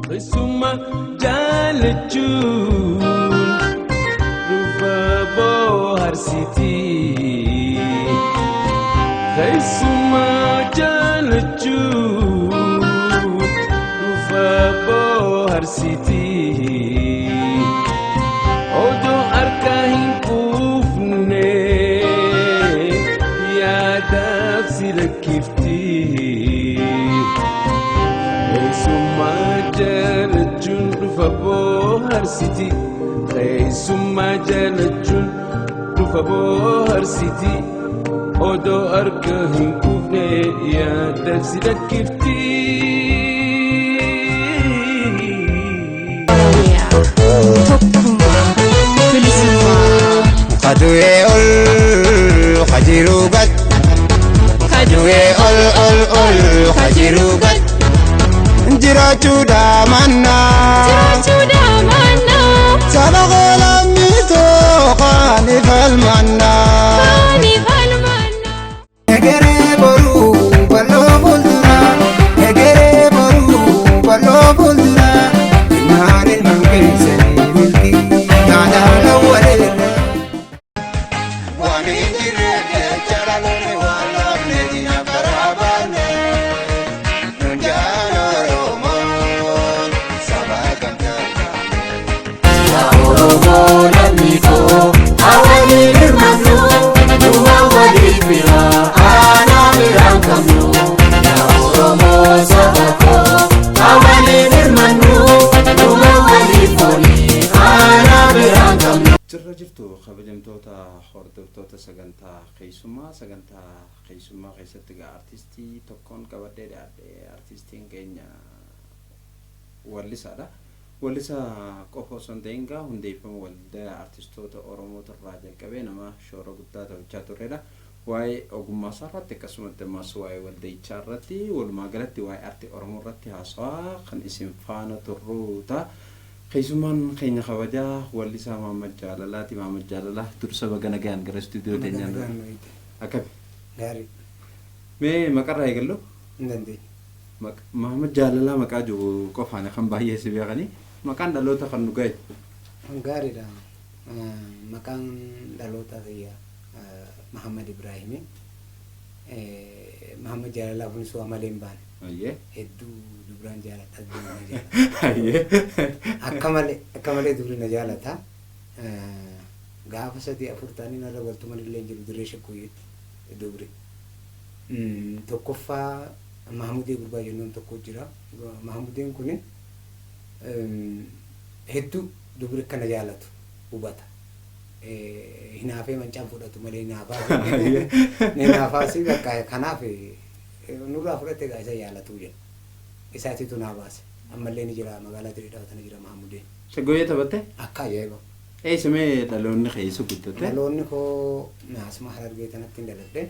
Suma jalachun rufa bohar city. Suma jalachun rufa bohar city. Odo arkahin kufne ya dafsi lakifti. Suma jalachun rufa bohar city. Suma jalachun rufa bohar city. Odo arkahin kufne ya dafsi lakifti. Khadue ol khajirugat Khadue ol khajirugat Jiraachu damanna Salagola mito khani falmanna Egere boru ballo buldura Egere boru ballo buldura Naarin mankese milki Nada lawale jirtu kabajamtoota hordoftoota sagantaa keessummaa keessatti artistii tokkoon qabadhee dhaadhe artistiin keenya wallisaadha. Wallisaa qofa osoo hin ta'in hundeeffama waldaa artistoota Oromoo irraa jalqabee nama shoora guddaa taphachaa turedha. Waa'ee ogummaa isaa irratti akkasumas ammas waa'ee waldichaa irratti walumaa galatti waa'ee artii Oromoo irratti haasawaa kan isin faana turruuta. Keessummaan keenya kabajaa wallisaa Maamad Jaalalaati. Maamad Jaalalaa dursa bagana gahan gara istuudiyoo teenyaan akkami? Gaarii. Mee maqarraa eegallu? Hin dandeenye. Maamad Jaalalaa maqaa jiru qofaan kan baay'ee si beekanii maqaan dhaloota kan nu ga'e. Gaariidha. Maqaan dhaloota kiyya Muhammad Ibrahimi. Muhammad Jaalalaa kunis waa malee hin baane. Hedduu dubraan jaalata akka malee dubri na jaalata. Gaafa sadii afur ta'anii narra waltuma illee jiru dirree shakkooyetti dubri. Tokkoffaa Mahamudee Gurbaa jennuun tokko jira. Mahamudeen kun hedduu dubri akka na jaalatu hubata. Hinaafee mancaan fudhatu malee hinaafaasi bakka kanaaf nurraa fudhatte gaa isa jaalatu jedha. Isaatiitu naa baase. Ammallee ni jira magaalaa Dirreedhaa tana jira Mahamudeen. Shaggooyyee taphatte? Akka ajaa'iba. Eessamee dhaloonni keessa guddatte? Dhaloonni koo naasuma Harargee kanatti hin dhaladhe.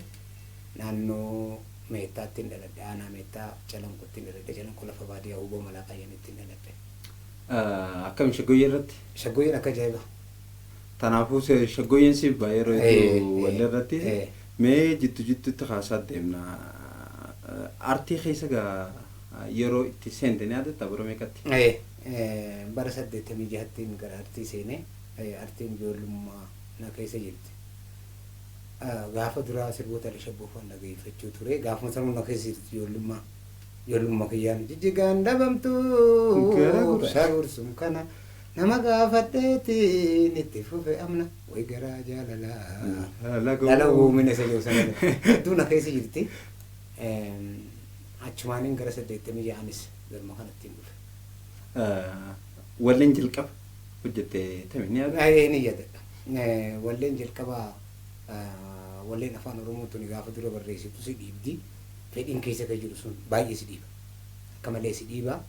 Naannoo Meettaatti hin dhaladhe. Aanaa Meettaa Calanqootti hin dhaladhe. Calanqoo lafa baadiyyaa Huboo Malaa Qayyanitti hin dhaladhe. Akkam shaggooyyee irratti? Shaggooyyeen akka ajaa'iba. Kanaafuu shaggooyyeen siif baay'ee yeroo walii irratti mee jittuutti haasaa deemna. Artii keessa yeroo itti seente ni yaadatta bara meeqatti? Bara 86 gara artii seenee artiin ijoollummaa na keessa jirti. Gaafa duraa sirboota Alishabbooffaan dhageeffachuu ture. Gaafuma sanuu na keessa jirti ijoollummaa kiyyaan jijjigaan dhabamtuu gara gursuun kana nama gaafadheetiin itti fufe amna way garaa jaalalaa lala uumina isa jiru sana hedduu na keessa jirti. Achumaaniin gara 86 galma kanatti hin dhufe. Walleen jalqaba hojjettee tamii ni yaadda? Ni yaadadha. Walleen jalqaba walleen afaan Oromoo tuni gaafa dura barreessitu si dhiibdi. Fedhiin keessa kan jiru sun baay'ee si dhiiba. Akka malee si dhiiba.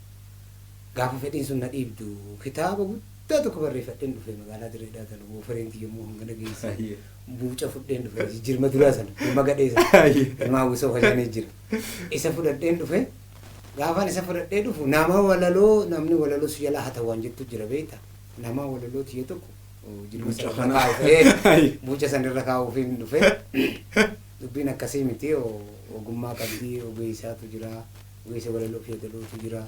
Gaafa fedhiin sun na dhiibdu kitaaba guddaa tokko barreeffadheen dhufe magaalaa Dirreedhaa tana goofareenti yommuu hanga dhageessa. Buuca fudheen dhufe jijjiirama duraa sana dhimma gadhee sana ilmaa wisoo facaanee jira. Isa fudhadheen dhufe gaafaan isa fudhadhee dhufu nama walaloo namni walaloo si jalaa hata waan jettu jira beekta. Nama walaloo tiyya tokko buuca sanirra kaa'uuf hin dhufe. Dubbiin akkasii miti ogummaa qabdii ogeessaatu jira ogeessa walaloo fi yeedalootu jira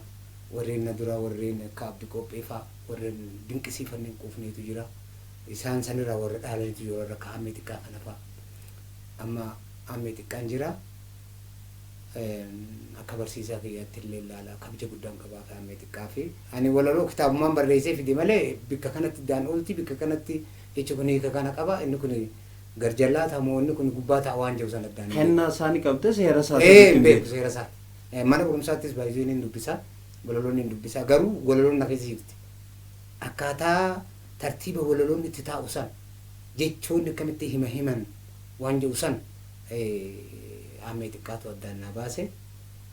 warreen na dura warreen akka abdi qopheeffaa warreen dinqisiifanneen quufneetu jira isaan sanirraa warra dhaalaniitu jiru warra akka hammee xiqqaa kana fa'a amma hammee xiqqaan jira akka barsiisaa kiyyaatti illee ilaala kabja guddaan qabaa fi hammee xiqqaa fi ani walaloo kitaabumaan barreessee fide malee bikka kanatti daan oolti bikka kanatti jecha kun hiika kana qaba inni kun garjallaa tamoo inni kun gubbaa ta'a waan jiru sana addaan kennaa isaanii qabte seera isaa beeku seera isaa mana barumsaattis baay'een hin dubbisaa walaloon hin dubbisaa garuu walaloon na keessa jirti akkaataa tartiiba walaloon itti taa'u san jechoonni akkamitti himan waan jiru san hammee xiqqaatu addaan na baase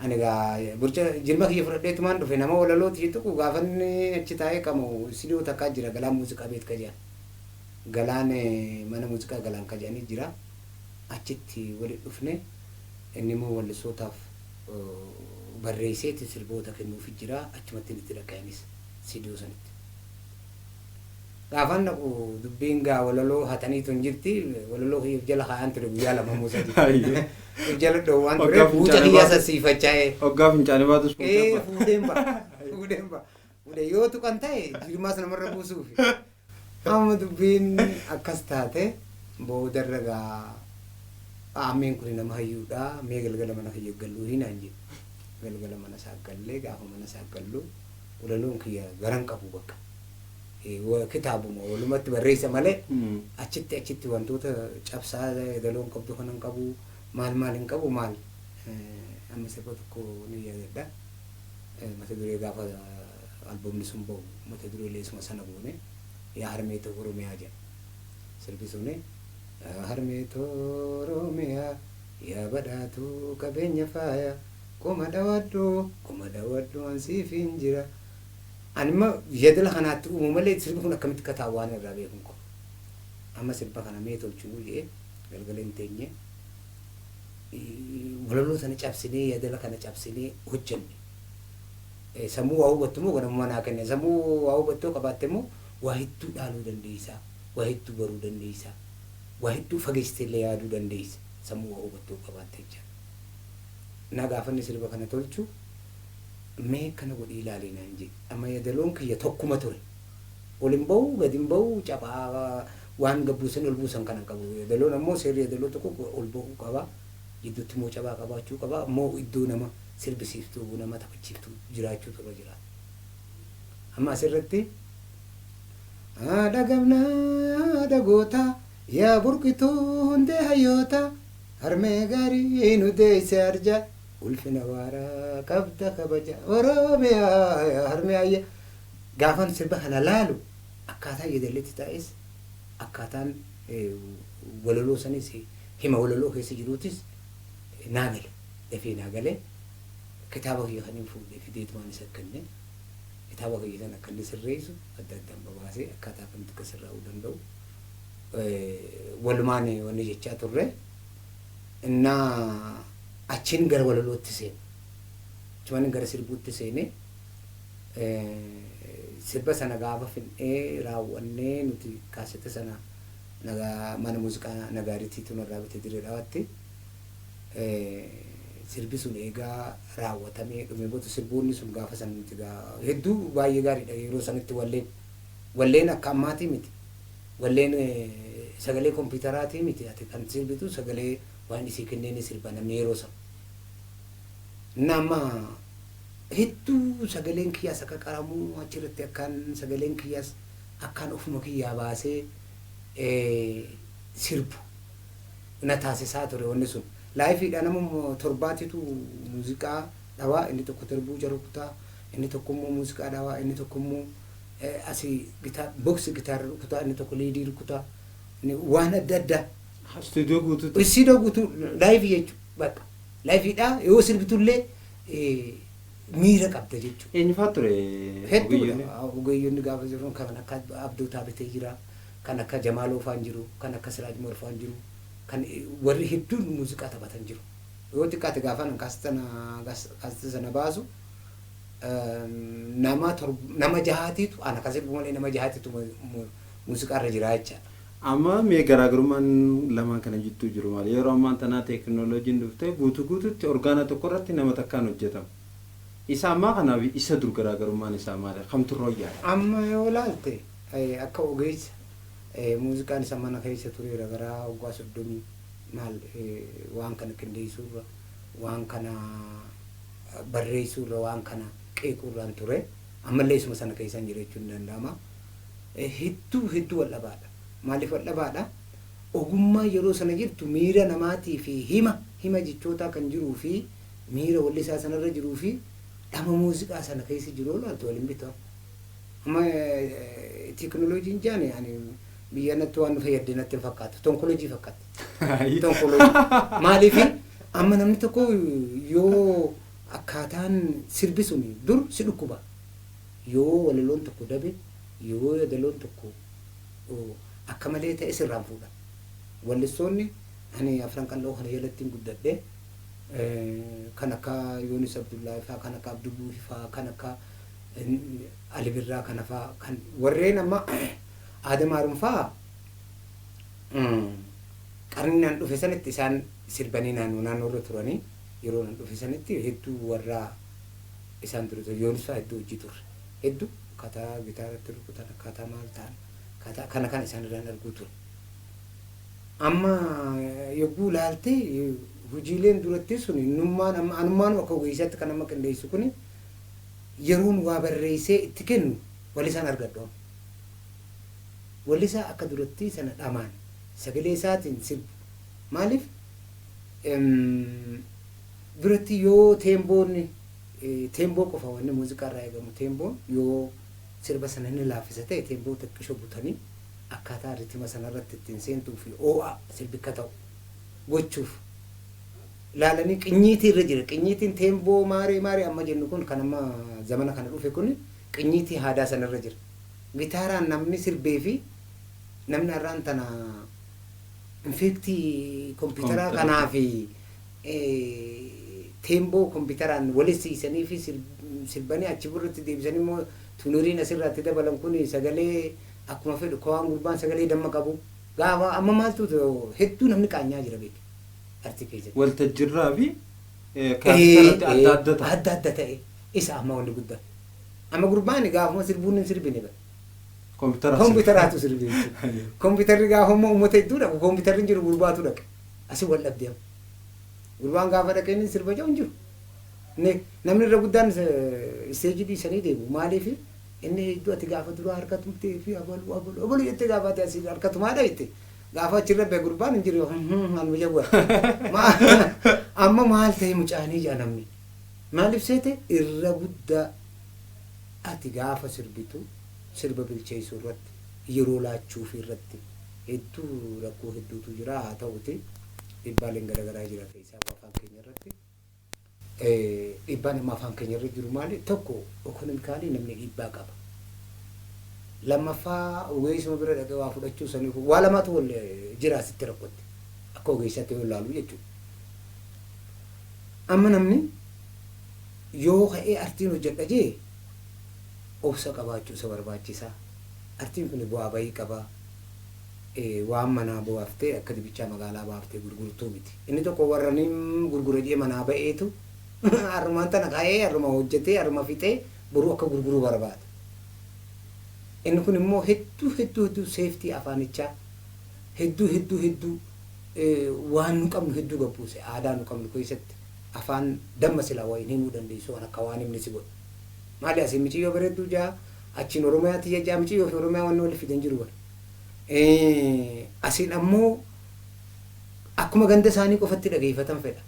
ani gaa burca jilma kiyya fudhadheetumaan dhufe nama walalooti tuqu gaafanni achi taa'ee qamu sidoo takkaa jira galaan muuziqaa beet ka jedhan galaan mana muuziqaa galaan ka jedhanii jira achitti walitti dhufne inni immoo wallisootaaf barreesseeti sirboota kennuufi jira achumatti itti dhaqanis sidoo sanitti gaafan naqu dubbiin gaa walaloo hataniitu hin jirti walaloo kiyyaaf jala haa'an ture guyyaa lama muusaa jirti jala dhoowwaan ture buuca kiyyaa sassiifachaa'e hoggaa fincaanii baatus fuudheen ba yoo tuqan ta'e jirmaas namarra buusuufi amma dubbiin akkas taate boodarra gaa ammeen kun nama hayyuudha mee galgala mana kiyya galluu hinaan jedhu galgala mana isaa gallee gaafa mana isaa gallu walaloon kiyya garan qabu bakka kitaabuma walumatti barreessa malee achitti wantoota cabsaa daloon qabdu kanan qabu maal hin qabu maal amma sirba tokko ni yaadadha mata duree gaafa alboomni sun bahu mata duree leesuma sana buune yaa harmeetoo oromiyaa jedha sirbi suni harmeetoo oromiyaa yaa badhaatu qabeenya faaya kuma dhawadhu ansiif hin jira anima yadala kanaatti uumu malee sirbi kun akkamitti kataa waan irraa beekun ko amma sirba kana mee tolchuu jedhee galgala hin teenye walaloo sana cabsinee yadala kana cabsinee hojjenne sammuu waa hubattu moo ganamuma naa kenne sammuu waa hubattoo qabaatte moo waa hedduu dhaaluu dandeessaa waa hedduu baruu dandeessaa waa hedduu fageessitee illee yaaduu dandeessa sammuu waa hubattoo qabaatte jecha na gaafanni sirba kana tolchu mee kana godhii ilaalee naan jedhe amma yadaloon kiyya tokkuma ture ol hin bahu gadi hin bahu cabaa waan gabbuusan ol buusan kana qabu yadaloon ammoo seerri yadaloo tokko ol bahuu qaba gidduutti immoo cabaa qabaachuu qaba ammoo iddoo nama sirbisiiftuu nama taphachiiftuu jiraachuu turre jiraata amma asirratti dhagabnaa dhagoota yaa burqituu hundee hayyoota harmee gaarii nu deesse arja ulfina waaraa qabda kabaja oromiyaa harmee ayya gaafan sirba kana laalu akkaataa yadalleetti taa'es akkaataan walaloo sanis hima walaloo keessa jiruutis naagale dafee naagale kitaaba kiyya kan hin fuudhee fideetumaan isa kenne kitaaba kiyya sana akka inni sirreessu adda addaan babaasee akkaataa kamitti akka sirraa'uu danda'u walumaan wanni jechaa turre innaa achiin gara walalootti seene achumaan gara sirbuutti seene sirba sana gaafa fin'ee raawwannee nuti kaasete sana mana muuziqaa nagaariitiitu narraa bitee diree dhaawatti sirbi sun eegaa raawwatamee dhume booda sirboonni sun gaafa sana nuti hedduu baay'ee gaariidha yeroo sanitti walleen akka ammaatii miti walleen sagalee kompiitaraatii miti ati kan sirbitu sagalee waan isii kenneen sirba namni yeroo sana nama hedduu sagaleen kiyyaas akka qaramuu achirratti akkaan sagaleen kiyyaas akkaan ofuma kiyyaa baasee sirbu na taasisaa ture wanni sun laayifiidha nama torbaatitu muuziqaa dhawaa inni tokko darbuu jarukutaa inni tokko immoo muuziqaa dhawaa inni tokko immoo asii boksi gitaara rukutaa inni tokko liidii rukutaa waan adda addaa istiidoo guutuu laayifii jechuudha bakka laayifiidha yoo sirbitullee miira qabda jechuudha. Eenyufaa ture hedduudha ogeeyyoonni gaafa jiru kan akka Abduu Taabitee jira kan akka Jamaaloo faan jiru kan akka Siraaj Moor faan jiru kan warri hedduun muuziqaa taphatan jiru yoo xiqqaate gaafa nan kaasita sana baasu nama jahaatiitu ana akkasitti malee nama jahaatiitu muuziqaa irra jira jechaadha. Amma mee garaagarummaan lamaan kana jidduu jiru maali yeroo ammaan tanaa teekinooloojiin dhuftee guutuutti orgaana tokko irratti nama takkaan hojjetama. Isa ammaa kanaaf isa dur garaagarummaan isaa maali? Kamtu rooyyaa? Amma yoo laalte akka ogeessa muuziqaan isa mana keessa ture garaa waggaa 30 maal waan kana qindeessuurra waan kana barreessuurra waan kana qeequurraan ture ammallee isuma sana keessa hin jireechuun danda'ama. Hedduu wal dhabaadha. Maaliif wal dhabaadha? Ogummaa yeroo sana jirtu miira namaatii fi hima jechootaa kan jiruu fi miira wallisaa sanarra jiruu fi dhama muuziqaa sana keessa jiru laaltu waliin bitaa. Amma teknooloojiin jaane biyya natti waan fayyadde natti fakkaatu tonkoloojii fakkaata. Tonkoloojii maaliif amma namni tokko yoo akkaataan sirbi sun dur si dhukkuba yoo walaloon tokko dabe yoo yadaloon tokko akka malee ta'e sirraan fuudha. Wallistoonni ani afran qal'oo kana jalatti guddadhe kan akka Yoonis Abdullaa faa kan akka Abduu faa kan akka Ali Birraa kana faa kan warreen amma Adam Haruun faa qarni naan dhufe sanitti isaan sirbanii naannoorra turanii yeroo naan dhufe sanitti hedduu warra isaan ture Yoonis faa hedduu hojii turre hedduu kataa gitaaratti rukutan akkaataa maal ta'an kana isaan irraan arguu ture. Amma yogguu laalte hojiileen duratti sun anummaan akka ogeessaatti kan amma qindeessu kun yeroon waa barreessee itti kennu wallisaan argadhu. Wallisaa akka duratti sana dhamaan sagalee isaatiin sirbu. Maaliif duratti yoo teemboo qofa wanni muuziqaa irraa eegamu teemboon yoo sirba sana inni laaffisa ta'e teemboo xiqqisho butanii akkaataa ritima sanarratti ittiin seentuu fi oo'a sirbikka ta'u gochuuf laalanii qinyiitii irra jira. Qinyiitiin teemboo maaree amma jennu kun kan amma zamana kana dhufe kun qinyiitii aadaa sanarra jira. Gitaaraan namni sirbee fi namni har'aan tana infektii kompiitaraa kanaa fi teemboo kompiitaraan walisiisanii fi sirbanii achi burratti deebisanii immoo tunuriin asirratti dabalan kun sagalee akkuma fedhu kawaan gurbaan sagalee damma qabu gaafa amma maaltu hedduu namni qaanyaa jira beeku arti keessatti. Waltajjirraa fi kaafitarratti adda ta'e isa amma wanni guddaa. Amma gurbaan gaafuma sirbuun hin sirbine bara. Kompiitaraatu sirbi. Kompiitarri gaafuma uummata hedduu dhaqa kompiitarri jiru gurbaatu dhaqa asii wal dhabdee. Gurbaan gaafa dhaqee inni sirba jiru hin jiru. Namni irra guddaan isteejii dhiisanii deemu maaliif inni hedduu ati gaafa duraa harkatumtee fi abalu jettee gaafa ati asii harkatumaadha jette gaafa achirra bee gurbaan hin jiru hanuma jawwa. Amma maal ta'e mucaanii jaa namni maaliif seete irra guddaa ati gaafa sirbitu sirba bilcheessuu irratti yeroo laachuuf irratti hedduu rakkoo hedduutu jira haa ta'uti dhibbaaleen garaagaraa jira keessaa afaan keenya irratti. Dhibbaan amma afaan keenya irra jiru maali tokko ekonomikaalii namni dhibbaa qaba. Lammaffaa ogeessuma bira dhaqee waa fudhachuu sanii waa lamatu wal jira asitti rakkotti akka ogeessatti yoo ilaalu jechuudha. Amma namni yoo ka'ee artiin hojjedha jee obsa qabaachuu isa barbaachisaa. Artiin kun bu'aa bahii qabaa. Waan manaa bu'aaftee akka dibichaa magaalaa baaftee gurgurtuu miti. Inni tokko warraniin gurgura jee manaa ba'eetu harrumaan tana kaa'ee harruma hojjetee harruma fixee boruu akka gurguruu barbaada. Inni kun immoo hedduu seeftii afaanichaa hedduu waan nu qabnu hedduu gabbuuse aadaa nu qabnu keessatti afaan damma silaa wayin himuu dandeessu waan akka waan himni si godhu. Maali asii miciyyoo bareedduu jaa achiin Oromiyaatti jaa miciyyoo fi Oromiyaa waan wal fidan jiru bara. Asiin ammoo akkuma ganda isaanii qofatti dhageeffatan fedha.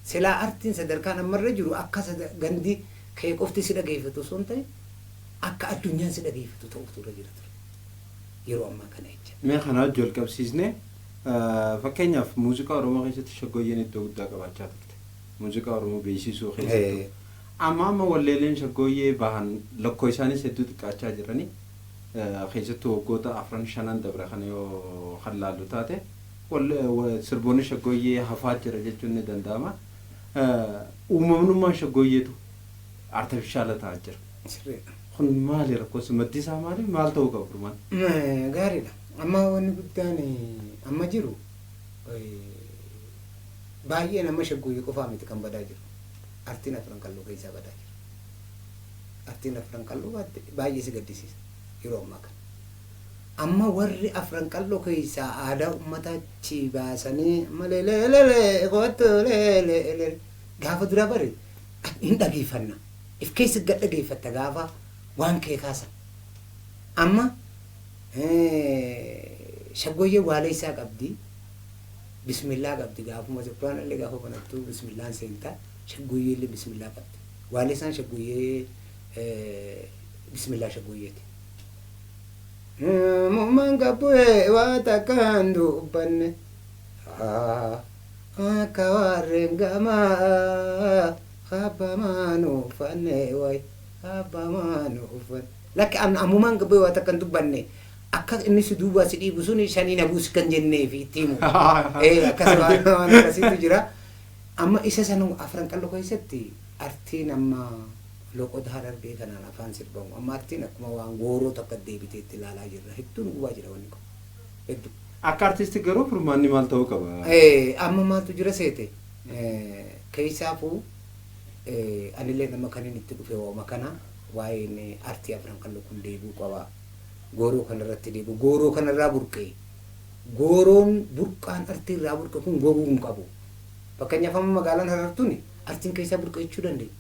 Silaa artiin sadarkaan ammarra jiru akka gandi kee qofti si dhageeffatu osoo hin ta'in akka addunyaan si dhageeffatu ta'utu irra jira ture. Yeroo ammaa kana jecha. Mee kana wajjin wal qabsiisnee fakkeenyaaf muuziqaa Oromoo keessatti shaggooyyeen iddoo guddaa qabaachaa turte. Muuziqaa Oromoo beeksisuu keessatti. Amma walleeleen shaggooyyee bahan lakkoo isaanis hedduu xiqqaachaa jiranii. Keessattuu waggoota 4-5 dabre kana yoo hallaallu taate sirboonni shaggooyyee hafaa jira jechuun ni danda'ama. Uumamnummaan shaggooyyeetu artifishaala ta'aa jira. Kun maali rakkoon maddi isaa maali maal ta'uu qabu durmaan? Gaariidha. Amma wanni guddaan amma jiru baay'ee nama shaggooyyee qofaa miti kan badaa jiru. artiin afran qalloo keessaa badaa jira. Artiin afran qalloo baay'ee si gaddisiisa yeroo ammaa kana. Amma warri afran qalloo keessaa aadaa uummatachi baasanii maleeleelee kootu leeleelee gaafa dura bare hin dhageeffanna. If keessa gad dhageeffatta gaafa waan kee kaasan. Amma shaggooyyee waalee isaa qabdi. Bismillah qabdi gaafuma Qur'aan illee gaafa banattu bismillah seenta shaggooyyee illee bismillah qabdi. Waalee isaan shaggooyyee bismillah shaggooyyeeti. Mummaan qabu'ee waa takkaan dubbanne akka warreen gamaa qabbamaan uffanne wayi qabbamaan uffanne. Lakki ammumaan qabu'ee waa takkaan dubbanne. Akka inni si duuba si dhiibu sun shanii nabuus kan jennee fi itti himu. Akkas waan akkasiitu jira. Amma isa sana afran qalloo keessatti artiin amma loqoota Harargee kanaan afaan sirbamu. Amma artiin akkuma waan gooroo takka deebitee itti ilaalaa jirra. Hedduun gubaa jira wanni kun. Hedduu. Akka artisti garuu furmaanni maal ta'uu qaba? Amma maaltu jira seete? Keessaafuu anillee nama kaniin itti dhufe wooma kana waa'een artii afran qalloo kun deebuu qaba. Gooroo kanarratti deebi'u gooroo kanarraa burqee gooroon burqaan artii irraa burqe kun goguu hin qabu. Fakkeenyaaf amma magaalaan Harartuun artiin keessaa burqachuu dandeenya.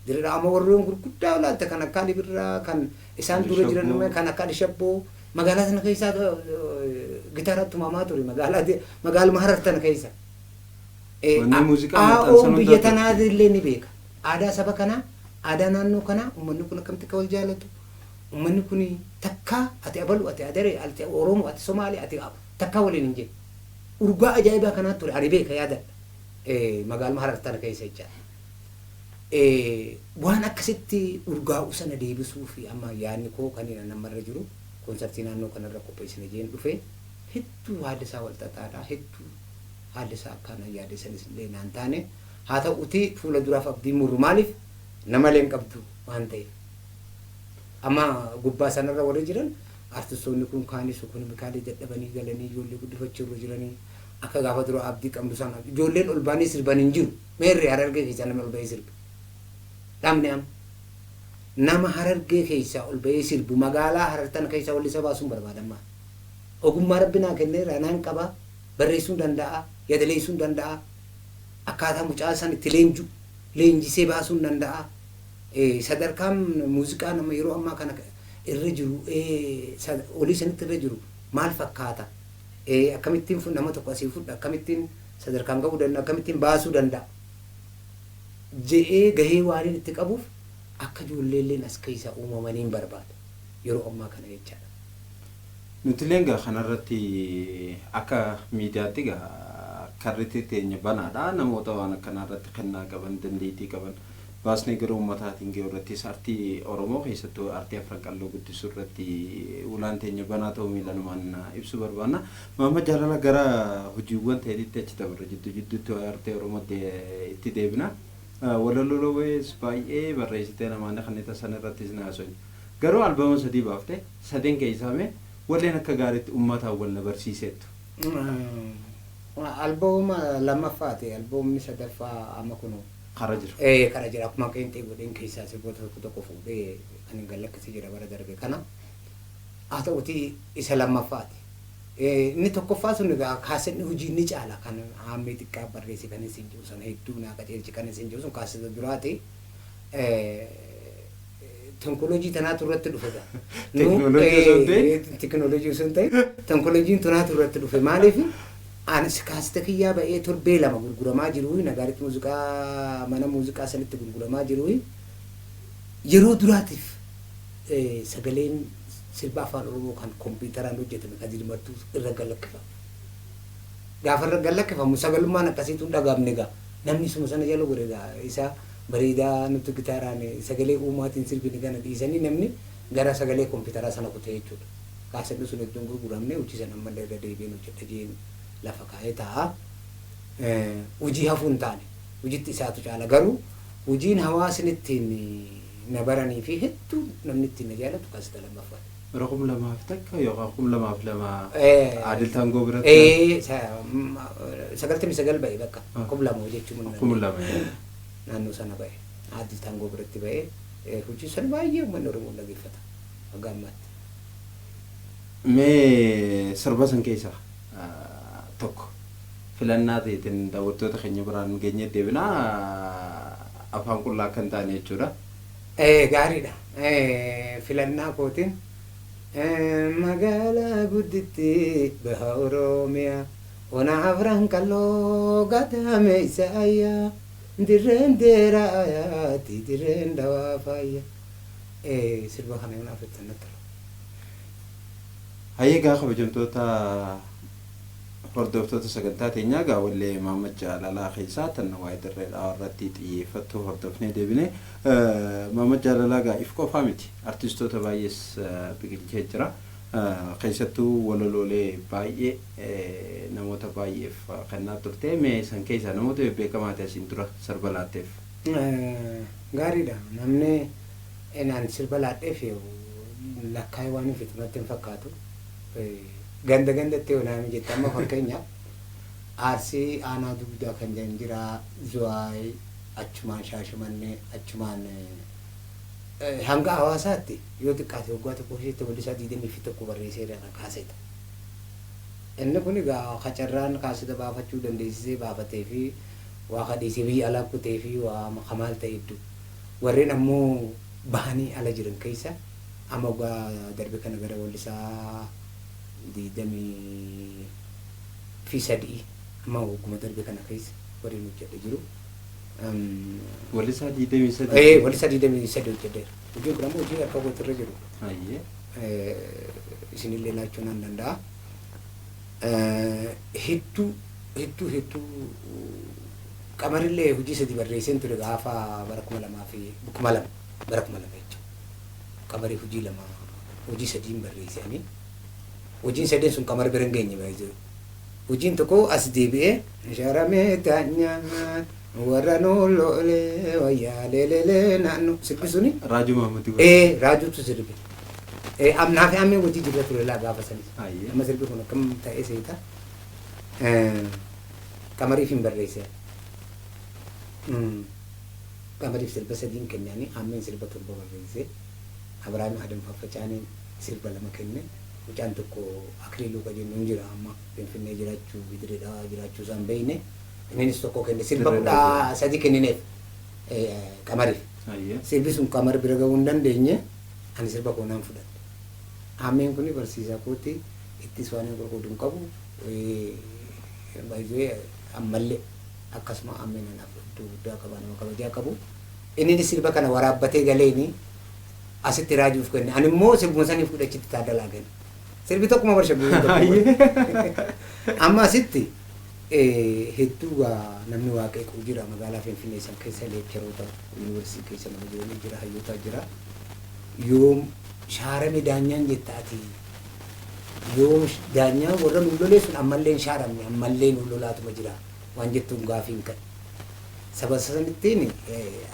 Dirira amma warroon gurguddaa olaanta kan akka Libirraa kan isaan dura jiran kan akka Shabboo magaalaa sana keessaa gitaara tumamaa ture magaaluma Harartan keessa. Biyya tanaa illee ni beeka. Aadaa saba kanaa aadaa naannoo kanaa uummanni kun akkamitti akka wal jaalatu. Uummanni kun takka ati abalu ati adare ati Oromoo ati Somaalee ati takka waliin hin jedhu. Urgaa ajaa'ibaa kanaa ture ani beeka yaadadha. Magaaluma Harartan keessa jecha. Waan akkasitti urgaa'u sana deebisuu fi amma yaadni koo kan namarra jiru konsartii naannoo kanarra qopheessine jeen dhufe hedduu haalli isaa wal xaxaadha hedduu haalli isaa akkana yaade sanis illee naan taane haa ta'uti fuula duraaf abdii murru maaliif nama leen qabdu waan ta'eef. Amma gubbaa sanarra warri jiran artistoonni kun kaanis kun mikaalee dadhabanii galanii ijoollee guddifachuu irra jiranii akka gaafa dura abdii qabdu sana ijoolleen ol baanii sirban hin jiru meerree Harargee keessaa nama ol bahee sirbu. Dhamni nama Harargee keessaa ol bahee sirbu magaalaa Harartan keessaa wal isa baasuun barbaadammaa. Ogummaa Rabbi naa kenneera naan qaba barreessuu danda'a yaadaleessuu danda'a akkaataa mucaa san itti leenjisee baasuu danda'a. Sadarkaan muuziqaa nama yeroo ammaa kana irra jiru olii sanitti irra jiru maal fakkaata akkamittiin nama tokko asii fudha akkamittiin sadarkaan qabuu danda'a akkamittiin baasuu danda'a je'ee gahee waaniin itti qabuuf akka ijoolleelleen as keessaa uumamaniin barbaada yeroo ammaa kana jechaadha. Nuti leengaa kanarratti akka miidiyaatti karriitti teenya banaadha namoota waan akkanarratti kennaa qaban dandeettii qaban. Baasnee gara uummataatiin gahee irrattis artii Oromoo keessattuu artii afran qalloo guddisuu irratti ulaan teenya banaa ta'uu miidhanumaan ibsuu barbaanna. Maamma jaalala gara hojiiwwan ta'etti achi dabarra jidduutti artii Oromootti itti deebina. Walaloloowwees baay'ee barreessitee namoonni kanneen tasan irrattis naasonni. Garuu albaama sadii baaftee sadeen keessaame walleen akka gaariitti uummataan wal barsiiseettu. Albaama lammaffaati albaamni sadaffaa amma kunoo. Kara jiru. Kara jira akkuma qeenxee godheen keessaa sirboota tokko fuudhee kan hin gallakkisee jira bara darbe kana. Haa ta'uti isa lammaffaati. Inni tokkoffaa sun egaa kaasetni hojii ni caala kan hammee xiqqaa barreesse kan isin jiru sana hedduu naa qajeelchi kan isin jiru sun kaaseta duraati. Teknooloojii tanaatu irratti dhufe. Teknooloojii sun ta'e teknooloojiin tanaatu irratti dhufe maaliif? Anis kaaseta kiyyaa ba'ee torbee lama gurguramaa jiru nagaaritti muuziqaa mana muuziqaa sanitti gurguramaa jiru yeroo duraatiif sagaleen sirba afaan Oromoo kan kompiitaraan hojjetame kan dirmartuu irra gallakkifamu. Gaafa irra gallakkifamu sagalummaan akkasiitu dhagamne egaa namni suma sana jala godhe egaa isa bareedaa nuti gitaaraan sagalee uumaatiin sirbini kana dhiisanii namni gara sagalee kompiitaraa sana kutee jechuudha. Kaasetni sun iddoon gurguramne hojii sana ammallee irra deebiin hojjedha jeen lafa kaa'ee ta'a. Hojii hafuu hin taane hojiitti isaatu caala garuu hojiin hawaasni ittiin na baranii fi hedduu namni ittiin na jaalatu kaaseta lammaffaa. Rokum lamaaf takka yookaan kum lamaaf lama adiltaan goobirratti. Sagaltamii sagal ba'e bakka kum lama jechuun. Kum lama. naannoo sana ba'e Addis Tangoo biratti ba'e hojii sana baay'ee uummanni Oromoo dhaggeeffata hanga ammaatti. Mee sirba san keessa tokko filannaa ta'eetiin daawwattoota keenya biraan geenye deebinaa afaan qullaa kan taane jechuudha. Gaariidha. Filannaa kootiin magaalaa gudditti baha Oromiyaa ona afran kalloo gadaame isaayyaa dirreen deeraayaati dirreen dawaa faayya. Sirba kana yoon afettan natti tola. Hayyee gaa kabajamtoota hordoftoota sagantaa teenyaa gaa wallee Maamad Jaalalaa keessaa tanna waa'ee dirreedhaa irratti xiyyeeffattuu hordofnee deebine. Maamad Jaalalaa gaa if qofaa miti artistoota baay'ees biqilchee jira. Keessattuu walaloolee baay'ee namoota baay'eef kennaa turte. Mee san keessaa namoota beekamaa ta'e asiin dura sirba laatteef? Gaariidha. Namni naan sirba laadheef lakkaa'ee waan hin fixumatti hin fakkaatu. Ganda gandatti yoonaan jette amma fakkeenyaaf Arsii aanaa dugdaa kan jedhan jira Zuwaay achumaan Shaashimannee achumaan hanga Hawaasaatti yoo xiqqaate waggaa tokko keessatti Weellisaa 21 barreessee irraa kaaseeta. Inni kun egaa qacarraan kaaseta baafachuu dandeessisee baafatee fi waa kadhiisee biyya alaa kutee fi waa kamaal ta'e hedduu warreen ammoo bahanii ala jiran keessa amma waggaa darbe kana gara Weellisaa 23 amma wagguma darbe kana keessa warreen hojjedhe jiru. Weellisaa 23. Weellisaa 23 hojjedheera. Hojiin kun ammoo hojii harka kootirra jiru. Isinillee laachuu nan danda'a. Hedduu qamarillee hojii sadii barreesseen ture gaafa bara 2002 bara 2000 jechuudha. Qamarii hojii lama hojii sadiin barreessanii hojiin sadeen sun qamara bira hin geenye baay'ee. Hojiin tokko as deebi'ee shaaramee taanyaa warra nooloolee wayyaa leelelee naannoo sirbi suni. Raajuu Maamudii. Raajuutu sirbi. Amnaa fi ammee hojii jirra ture laa gaafa sanis. Amma sirbi kun akkam ta'ee seeta. Qamariif hin barreessee. Qamariif sirba sadiin kennanii ammeen sirba torba barreessee Abiraam Adam Faffacaaniin sirba lama kenne. Mucaan tokko Akiliiluu kan jennu hin jira amma Finfinnee jiraachuu Bidireedhaa jiraachuu isaan beekne. Innis tokko kenne sirba 13 kennineef qamariif. Sirbi sun qamar bira gahuu hin dandeenye ani sirba koonaan fudhadhe. Ammeen kun barsiisaa kooti ittis waan hin gurgudduu hin qabu. Baay'ee ammallee akkasuma ammeen anaaf iddoo guddaa qaba nama kabajaa qabu. Inni sirba kana waraabbatee galeeni asitti raajuuf kenne. Ani immoo sirbuma saniif fudhachitti taadalaa gane. Sirbi tokkuma barshabuu amma asitti hedduu namni waaqeequu jira magaalaa Finfinnee san keessa leekcharoota yuunivarsiitii keessa nama jiranii jira hayyootaa jira. Yoom shaarame daanyaan jettaati yoom daanyaan warra nuulolee sun ammallee hin shaaramne ammallee nuulolaatuma jira waan jettuun gaafiin kan saba sanittiin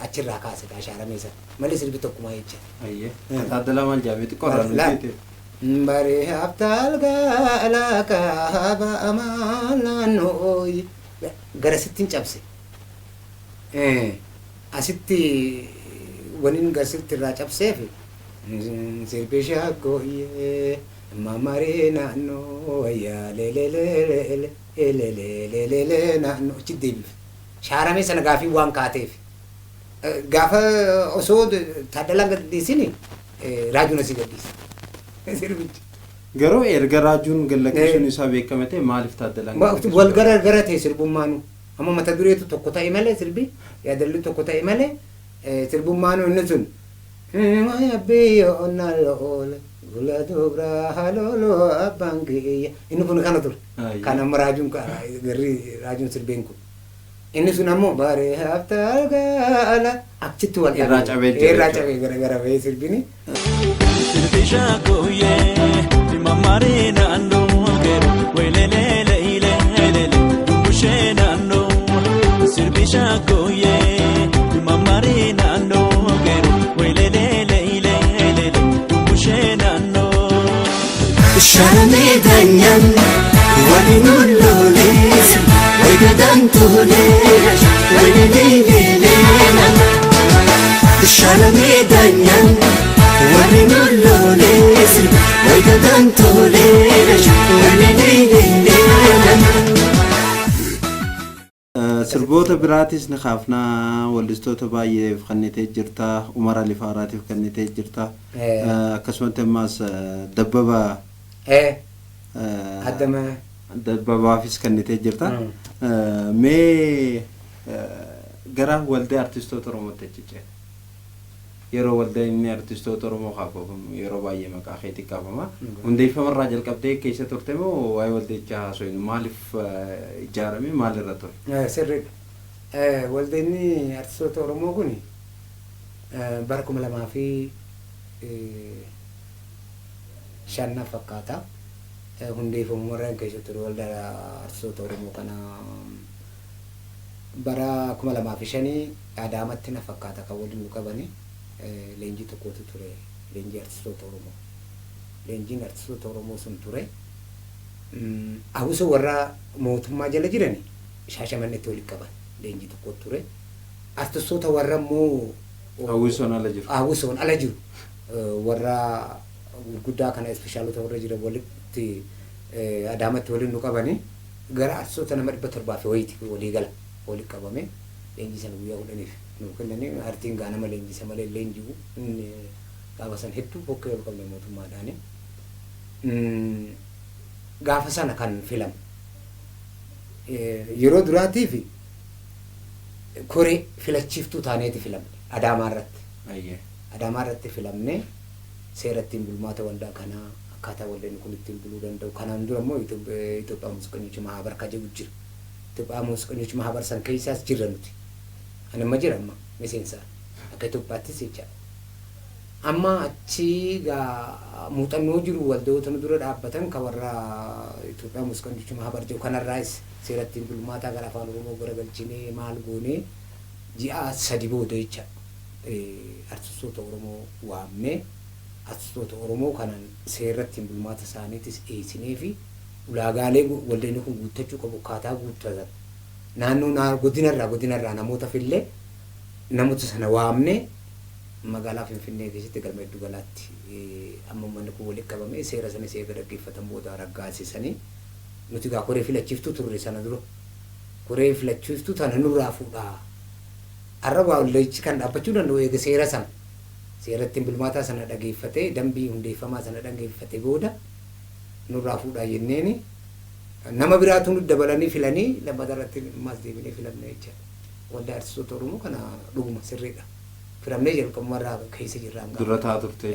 achirraa kaase kaa shaaramee san malee sirbi tokkumaa jecha. Taaddalaa maal jaabeeti qorra nuti. Bare haftal gala kaaba amalanoy gara sittin cabse asitti wanin gar sitti irraa cabseef sirbi shaagoye mamare naannoo wayyaa leelelelelelelelele naannoo achi deebiif shaaramee sana gaafii waan kaateef gaafa osoo Taaddalaan gadhiisini raajuun asii gadhiise. Garuu erga raajuun gallakkisuun isaa beekame ta'e maaliif Taaddalaan? Wal gara ta'e sirbummaanu amma mata dureetu tokko ta'e malee sirbi yaadalli tokko ta'e malee sirbummaanu inni sun maayabbiyo naloole gula dubra halolo abbaan kiyya inni kun kana ture kan amma raajuun garri raajuun sirbeen kun inni sun ammoo bare haftal gala achitti wal irraa cabee gara ba'ee sirbini. Sirbi mamare naannoo geeru weleleleelele dumbushee naannoo sirbi shaakoyee mamare naannoo geeru weleleleelele dumbushee naannoo. Sharamee daanyaan waliin loolee waygadaan toolee weleleleelele. Shalame danyan wali nulloles wayda dantoles wali dinan sirboota biraatis ni qaafna wallistoota baay'ee kannitee jirta Umar Ali Faaraatiif kannitee jirta akkasumas ammas dabbaba addama dabbabaafis kannitee jirta mee gara waldaa artistoota Oromootti jechuudha yeroo waldaa inni artistoota Oromoo qaafamu yeroo baay'ee maqaa keetii qaafama hundeeffama irraa jalqabdee keessa turte moo waa'ee waldichaa haasofnu maaliif ijaarame maalirra ture sirriidha waldinni artistoota Oromoo kun bara 2005 fakkaata hundeeffamu irraa keessa ture waldaa artistoota Oromoo kana bara 2005 Adaamatti na fakkaata kan waliin nu qabani leenjii tokkotu ture leenjii artistoota Oromoo leenjiin artistoota Oromoo sun ture awuso warra mootummaa jala jiran Shaashamannetti waliin qaban leenjii tokko ture artistoota warra immoo awusoon ala jiru warra gurguddaa kana ispeeshaalota warra jiran walitti Adaamatti waliin nu qabani gara artistoota nama 700 wayiiti walii gala waliin qabame leenjii sana guyyaa 10 nuukennani artiin gaana malee leenjisa malee leenji'u gaafa san hedduu bokkee ol qabne mootummaadhaani gaafa sana kan filam yeroo duraatiif koree filachiiftuu taaneeti filamne Adaamaa irratti filamne seera ittiin bulmaata waldaa kanaa akkaataa waldaan kun ittiin buluu danda'u kanaan dura immoo Itoophiyaa Muuziqanyoota Maahabar ka jedhu jira Itoophiyaa Muuziqanyoota Maahabar san keessaas jirra nuti ana majira amma miseensa akka Itoophiyaattis jecha amma achi gaa muuxannoo jiru waldoota nu dura dhaabbatan ka warra Itoophiyaa Muuziqanyoota Maahabar jedhu kanarraas seera ittiin bulmaataa gara afaan Oromoo garagalchinee maal goonee ji'a 3 booda jecha artistoota Oromoo waamnee artistoota Oromoo kanan seera ittiin bulmaata isaaniitis dhiyeessinee fi ulaagaalee waldaan kun guuttachuu qabu akkaataa guuttatan naannoo godinarraa namoota fillee namoota sana waamne magaalaa Finfinnee keessatti galma Giddu Galaatti amma manni kun walitti qabame seera sana seega dhaggeeffatan booda raggaasisanii nuti gaa koree filachiiftuu turre sana dura koree filachiiftuu tana nurraa fuudhaa arraba waldayichi kan dhaabbachuu danda'u eega seera sana seera ittiin bulmaataa sana dhaggeeffatee dambii hundeeffamaa sana dhaggeeffatee booda nurraa fuudhaa jenneeni nama biraatu nu dabalanii filanii lammata irratti maas deebinee filamne jecha waldaa artistoota Oromoo kana dhuguma sirriidha filamnee jalqabumarraa keessa jirra dura taa turte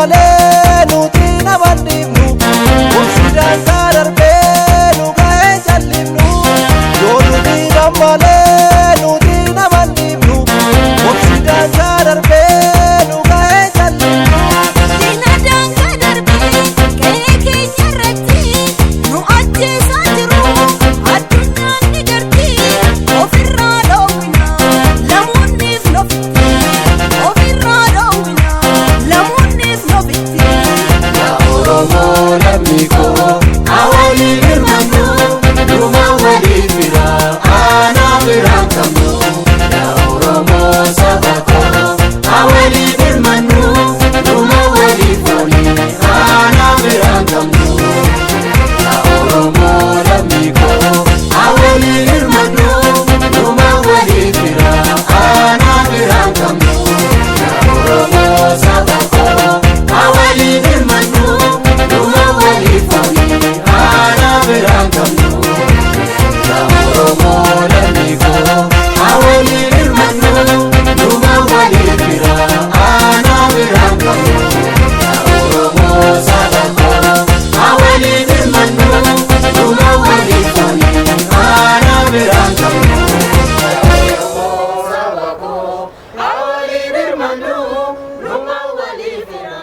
male nuti namandifnu Obsidaan sadarbe nugae jallimnu Yo nuti male nuti namandifnu Obsidaan sadarbe nugae jallimnu Dinadaan sadarbe kee keenya irratti nu ajjeesaa jiru addunyaan ni garti ofirraa dhoowwina lamuunniif nofitti ofirraa dhoowwina lamuunniif nofitti Ya Oromo lamiko awali birmanu Numa wali fira ana birankamu Ya Oromo sabako awali birmanu Numa wali foli ana birankamu Ya Oromo lamiko awali birmanu Numa wali fira ana birankamu Ya Oromo sabako awali birmanu Numa wali foli ana birankamu Ya Oromo lamiko awali birmanu Numa wali fira ana birankamu Ya Oromo sabako awali birmanu Numa wali foli ana birankamu Ya Oromo sabako awali birmanu